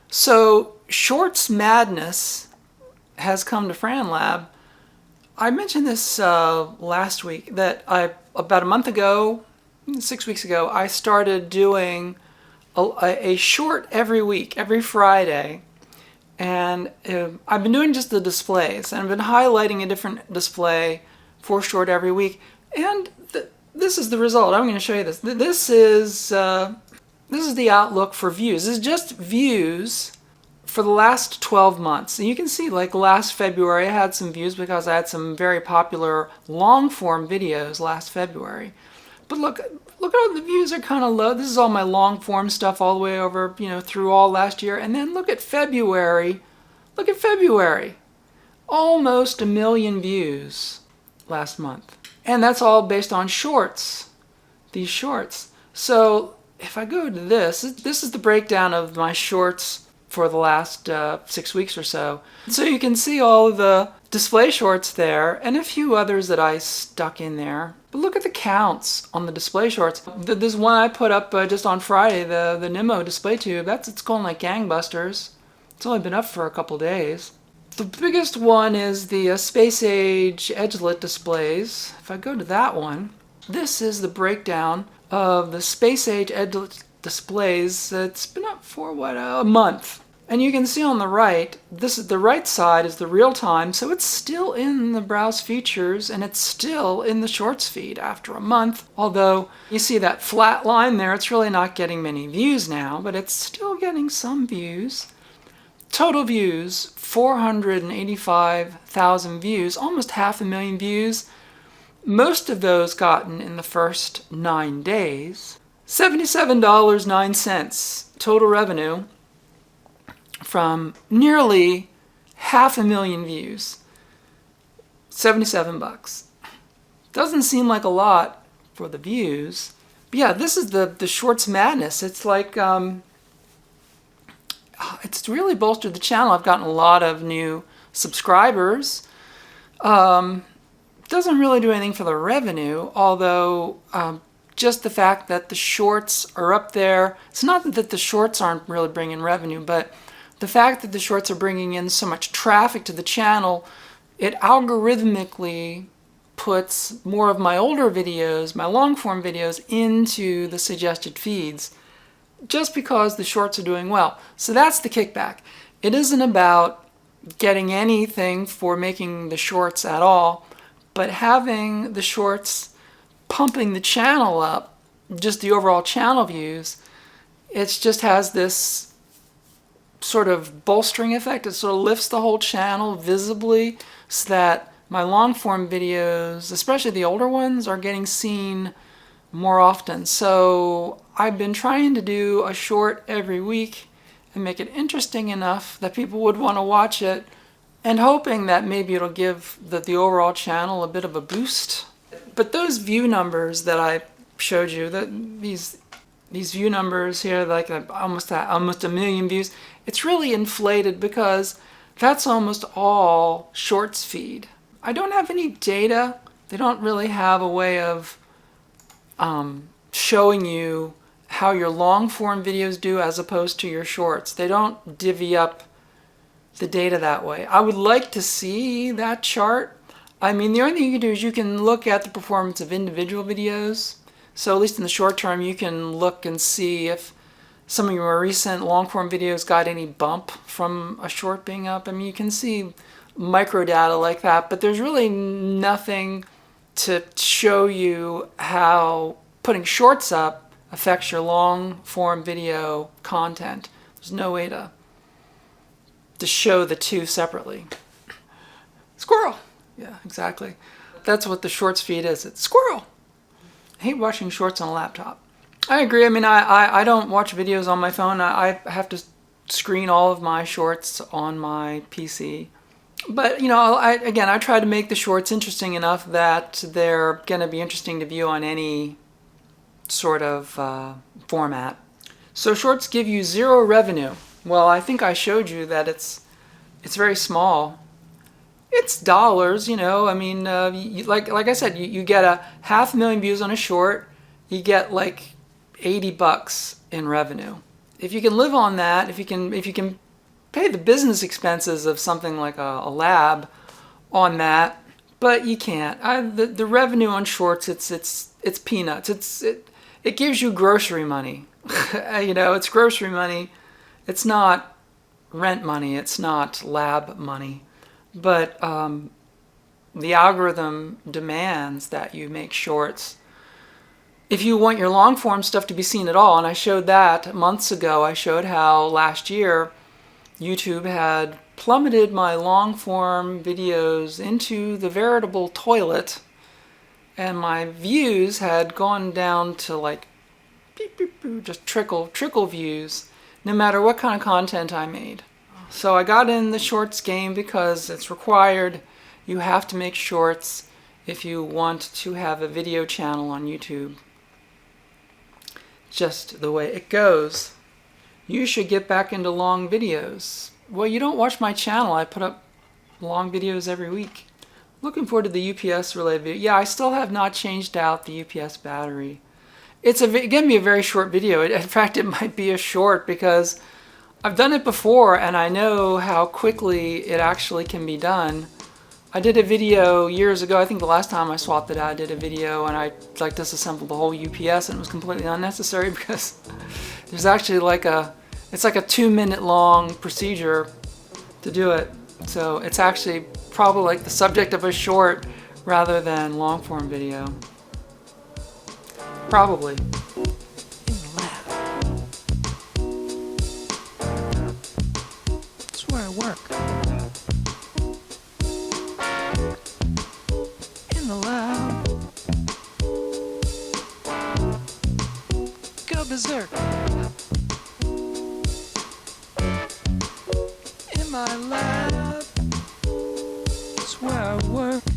So Shorts Madness has come to FranLab. I mentioned this last week that about a month ago, 6 weeks ago, I started doing a short every week, every Friday. And I've been doing just the displays, and I've been highlighting a different display for short every week. And this is the result. I'm going to show you this. This is the outlook for views. This is just views for the last 12 months. And you can see, like last February, I had some views because I had some very popular long form videos last February. But look at all the views are kind of low. This is all my long form stuff all the way over, through all last year. And then look at February. Look at February. Almost 1 million views last month. And that's all based on shorts, these shorts. So if I go to this is the breakdown of my shorts for the last 6 weeks or so. So you can see all of the display shorts there and a few others that I stuck in there. But look at the counts on the display shorts. This one I put up just on Friday, the Nemo display tube, it's going like gangbusters. It's only been up for a couple days. The biggest one is the Space Age Edgelit displays. If I go to that one, this is the breakdown of the Space Age Edgelit displays. It's been up for a month. And you can see on the right, the right side is the real time, so it's still in the browse features and it's still in the shorts feed after a month. Although you see that flat line there, it's really not getting many views now, but it's still getting some views. Total views, 485,000 views, almost 500,000 views. Most of those gotten in the first 9 days. $77.09 total revenue from nearly 500,000 views. $77. Doesn't seem like a lot for the views. But yeah, this is the Shorts Madness. It's like, it's really bolstered the channel. I've gotten a lot of new subscribers. Doesn't really do anything for the revenue, although just the fact that the shorts are up there. It's not that the shorts aren't really bringing revenue, but the fact that the shorts are bringing in so much traffic to the channel, it algorithmically puts more of my older videos, my long form videos, into the suggested feeds just because the shorts are doing well. So that's the kickback. It isn't about getting anything for making the shorts at all, but having the shorts pumping the channel up, just the overall channel views. It just has this sort of bolstering effect. It sort of lifts the whole channel visibly so that my long form videos, especially the older ones, are getting seen more often. So I've been trying to do a short every week and make it interesting enough that people would want to watch it, and hoping that maybe it'll give the overall channel a bit of a boost. But those view numbers that I showed you, these view numbers here, like almost 1 million views, it's really inflated because that's almost all shorts feed. I don't have any data. They don't really have a way of showing you how your long form videos do as opposed to your shorts. They don't divvy up the data that way. I would like to see that chart. I mean, the only thing you can do is you can look at the performance of individual videos. So at least in the short term, you can look and see if some of your more recent long form videos got any bump from a short being up. I mean, you can see micro data like that, but there's really nothing to show you how putting shorts up affects your long form video content. There's no way to show the two separately. Squirrel! Yeah, exactly. That's what the shorts feed is. It's squirrel! I hate watching shorts on a laptop. I agree. I mean, I don't watch videos on my phone. I have to screen all of my shorts on my PC. But, I try to make the shorts interesting enough that they're going to be interesting to view on any sort of format. So shorts give you zero revenue. Well, I think I showed you that it's very small. It's dollars, I mean, like I said, you get 500,000 views on a short, you get like $80 in revenue. if you can live on that, if you can pay the business expenses of something like a lab on that, but you can't. The revenue on shorts, it's peanuts. It gives you grocery money. It's grocery money. It's not rent money. It's not lab money. But the algorithm demands that you make shorts. If you want your long form stuff to be seen at all, and I showed that months ago, I showed how last year YouTube had plummeted my long form videos into the veritable toilet, and my views had gone down to like beep, beep, beep, just trickle views, no matter what kind of content I made. So I got in the shorts game because it's required. You have to make shorts if you want to have a video channel on YouTube. Just the way it goes. You should get back into long videos. Well, you don't watch my channel. I put up long videos every week. Looking forward to the UPS related video. Yeah, I still have not changed out the UPS battery. It's going to be a very short video. In fact, it might be a short because I've done it before and I know how quickly it actually can be done. I did a video years ago. I think the last time I swapped it out, I did a video and I like disassembled the whole UPS, and it was completely unnecessary because there's actually it's like a 2-minute long procedure to do it. So it's actually probably like the subject of a short rather than long form video. Probably. That's where I work. In the lab. Go berserk. In my lab. That's where I work.